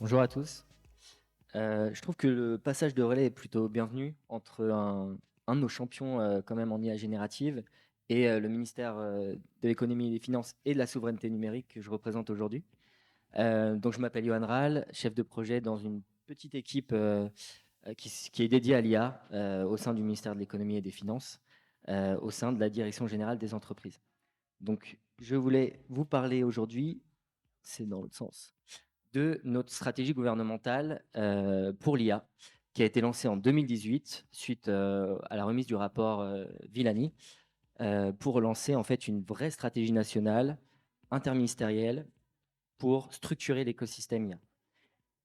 Bonjour à tous. Je trouve que le passage de relais est plutôt bienvenu entre un de nos champions quand même en IA générative et le ministère de l'économie et des finances et de la souveraineté numérique que je représente aujourd'hui. Donc je m'appelle Johan Rahl, chef de projet dans une petite équipe qui est dédiée à l'IA au sein du ministère de l'économie et des finances, au sein de la direction générale des entreprises. Donc je voulais vous parler aujourd'hui, c'est dans l'autre sens, de notre stratégie gouvernementale pour l'IA, qui a été lancée en 2018 suite à la remise du rapport Villani, pour lancer en fait une vraie stratégie nationale interministérielle pour structurer l'écosystème IA.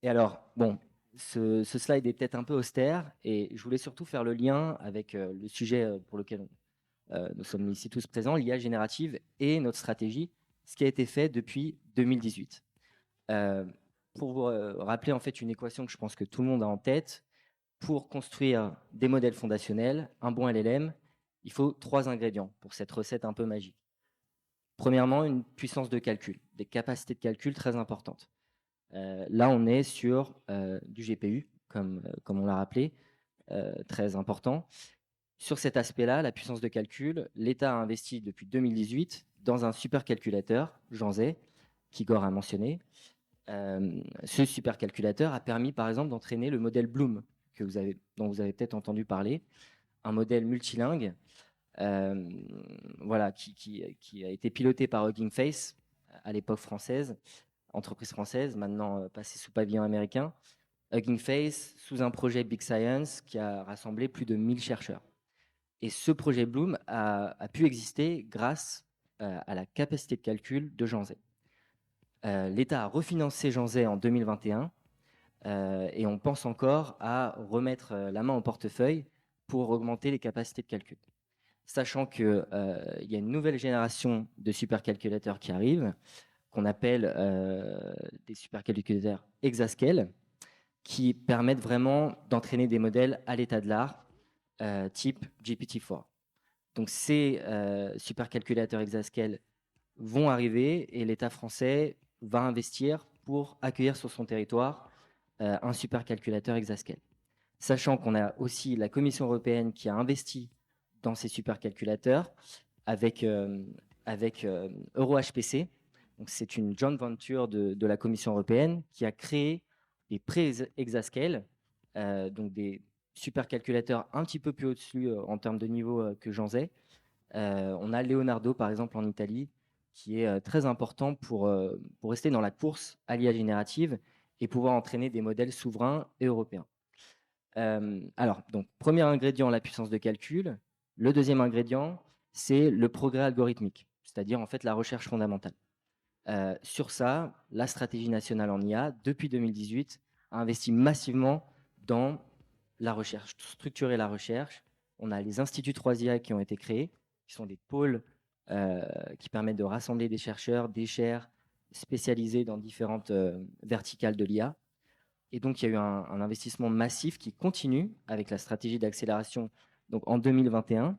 Et alors, bon, ce slide est peut-être un peu austère et je voulais surtout faire le lien avec le sujet pour lequel nous sommes ici tous présents, l'IA générative et notre stratégie, ce qui a été fait depuis 2018. Euh, pour vous rappeler en fait une équation que je pense que tout le monde a en tête, pour construire des modèles fondationnels, un bon LLM, il faut 3 ingrédients pour cette recette un peu magique. Premièrement, une puissance de calcul, des capacités de calcul très importantes. Là, on est sur du GPU, comme on l'a rappelé, très important. Sur cet aspect-là, la puissance de calcul, l'État a investi depuis 2018 dans un supercalculateur, Jean Zay, qu'Igor a mentionné. Ce supercalculateur a permis, par exemple, d'entraîner le modèle Bloom, dont vous avez peut-être entendu parler, un modèle multilingue, euh, voilà, qui a été piloté par Hugging Face à l'époque française, entreprise française, maintenant passée sous pavillon américain. Hugging Face sous un projet Big Science qui a rassemblé plus de 1000 chercheurs. Et ce projet Bloom a pu exister grâce à la capacité de calcul de Jean Zay. L'État a refinancé Jean Zay en 2021 et on pense encore à remettre la main au portefeuille pour augmenter les capacités de calcul. Sachant qu'il y a une nouvelle génération de supercalculateurs qui arrive, qu'on appelle des supercalculateurs exascale, qui permettent vraiment d'entraîner des modèles à l'état de l'art, type GPT-4. Donc ces supercalculateurs exascale vont arriver et l'État français va investir pour accueillir sur son territoire un supercalculateur exascale. Sachant qu'on a aussi la Commission européenne qui a investi dans ces supercalculateurs avec, EuroHPC. Donc c'est une joint venture de la Commission européenne qui a créé des pré-exascales, donc des supercalculateurs un petit peu plus au-dessus en termes de niveau que Jean Zay. On a Leonardo, par exemple, en Italie, qui est très important pour rester dans la course à l'IA générative et pouvoir entraîner des modèles souverains et européens. Alors, donc, premier ingrédient, la puissance de calcul. Le deuxième ingrédient, c'est le progrès algorithmique, c'est-à-dire en fait la recherche fondamentale. Sur ça, la stratégie nationale en IA, depuis 2018, a investi massivement dans la recherche, structurer la recherche. On a les instituts 3IA qui ont été créés, qui sont des pôles qui permettent de rassembler des chercheurs, des chaires spécialisés dans différentes verticales de l'IA. Et donc, il y a eu un investissement massif qui continue avec la stratégie d'accélération donc en 2021,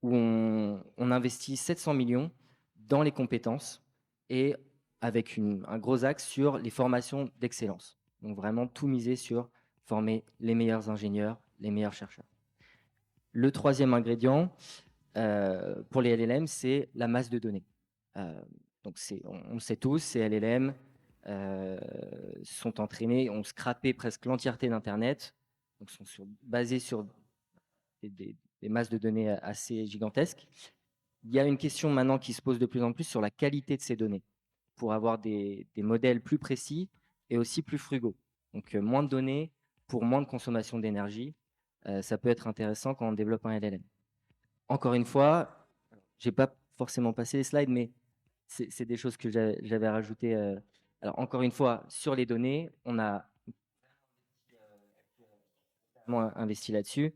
où on investit 700 millions dans les compétences et avec un gros axe sur les formations d'excellence. Donc, vraiment tout miser sur former les meilleurs ingénieurs, les meilleurs chercheurs. Le troisième ingrédient pour les LLM, c'est la masse de données. Donc, on le sait tous, ces LLM sont entraînés, ont scrappé presque l'entièreté d'Internet, donc sont basés sur des masses de données assez gigantesques. Il y a une question maintenant qui se pose de plus en plus sur la qualité de ces données, pour avoir des modèles plus précis et aussi plus frugaux. Donc moins de données pour moins de consommation d'énergie, ça peut être intéressant quand on développe un LLM. Encore une fois, je n'ai pas forcément passé les slides, mais c'est des choses que j'avais rajoutées. Alors, encore une fois, sur les données, on a vraiment investi là-dessus,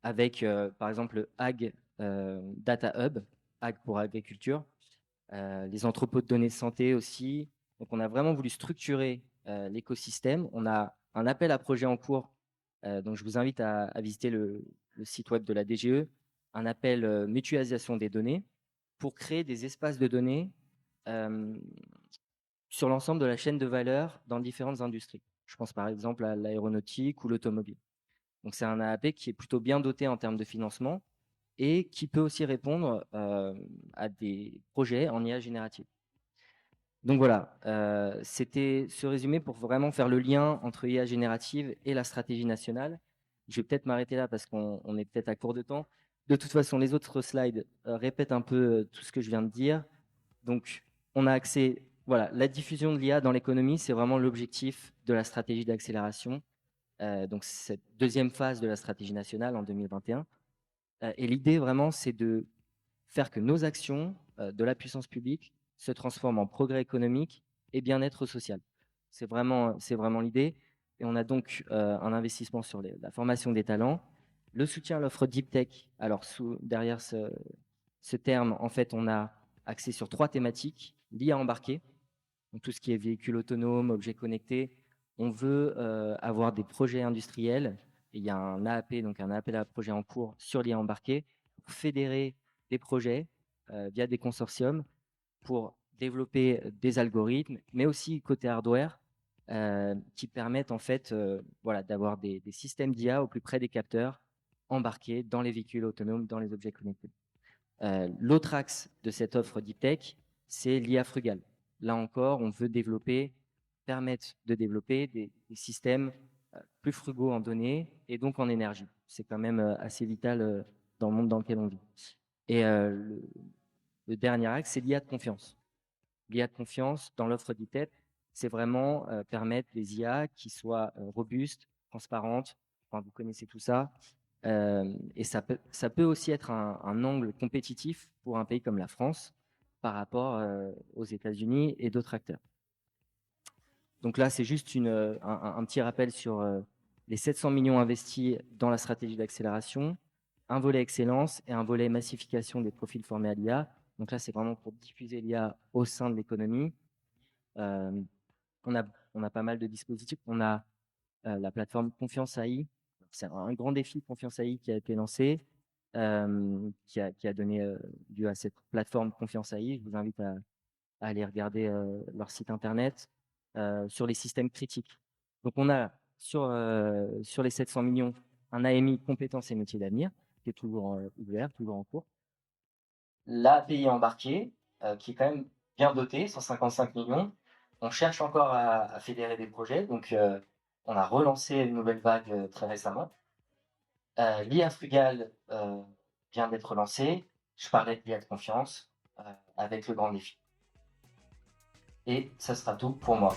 avec, par exemple, le Ag Data Hub, Ag pour agriculture, les entrepôts de données de santé aussi. Donc, on a vraiment voulu structurer l'écosystème. On a un appel à projet en cours, donc je vous invite à visiter le site web de la DGE, un appel mutualisation des données pour créer des espaces de données sur l'ensemble de la chaîne de valeur dans différentes industries. Je pense par exemple à l'aéronautique ou l'automobile. Donc c'est un AAP qui est plutôt bien doté en termes de financement et qui peut aussi répondre à des projets en IA générative. Donc voilà, c'était ce résumé pour vraiment faire le lien entre IA générative et la stratégie nationale. Je vais peut-être m'arrêter là parce qu'on est peut-être à court de temps. De toute façon, les autres slides répètent un peu tout ce que je viens de dire. Donc, on a accès, voilà, la diffusion de l'IA dans l'économie, c'est vraiment l'objectif de la stratégie d'accélération. Donc, cette deuxième phase de la stratégie nationale en 2021. Et l'idée vraiment, c'est de faire que nos actions de la puissance publique se transforment en progrès économique et bien-être social. C'est vraiment l'idée. Et on a donc un investissement sur la formation des talents, le soutien à l'offre deep tech. Alors, derrière ce terme, en fait, on a axé sur 3 thématiques. L'IA embarquée, donc tout ce qui est véhicule autonome, objets connectés. On veut avoir des projets industriels. Et il y a un AAP, donc un appel à projet en cours sur l'IA embarquée, pour fédérer des projets via des consortiums pour développer des algorithmes, mais aussi côté hardware, qui permettent en fait voilà, d'avoir des systèmes d'IA au plus près des capteurs embarqués dans les véhicules autonomes, dans les objets connectés. L'autre axe de cette offre deep tech, c'est l'IA frugale. Là encore, on veut permettre de développer des systèmes plus frugaux en données et donc en énergie. C'est quand même assez vital dans le monde dans lequel on vit. Et le dernier axe, c'est l'IA de confiance. L'IA de confiance dans l'offre deep tech, c'est vraiment permettre des IA qui soient robustes, transparentes. Enfin, vous connaissez tout ça, et ça peut aussi être un angle compétitif pour un pays comme la France par rapport aux États-Unis et d'autres acteurs. Donc là, c'est juste un petit rappel sur les 700 millions investis dans la stratégie d'accélération, un volet excellence et un volet massification des profils formés à l'IA. Donc là, c'est vraiment pour diffuser l'IA au sein de l'économie. Euh, on a pas mal de dispositifs. On a la plateforme Confiance AI. C'est un grand défi Confiance AI qui a été lancé, qui a donné lieu à cette plateforme Confiance AI. Je vous invite à aller regarder leur site internet sur les systèmes critiques. Donc on a sur les 700 millions un AMI compétences et métiers d'avenir qui est toujours ouvert, toujours en cours. L'API embarqué qui est quand même bien doté, 155 millions. On cherche encore à fédérer des projets, donc on a relancé une nouvelle vague très récemment. L'IA frugale vient d'être lancée. Je parlais de l'IA de confiance avec le grand défi. Et ça sera tout pour moi.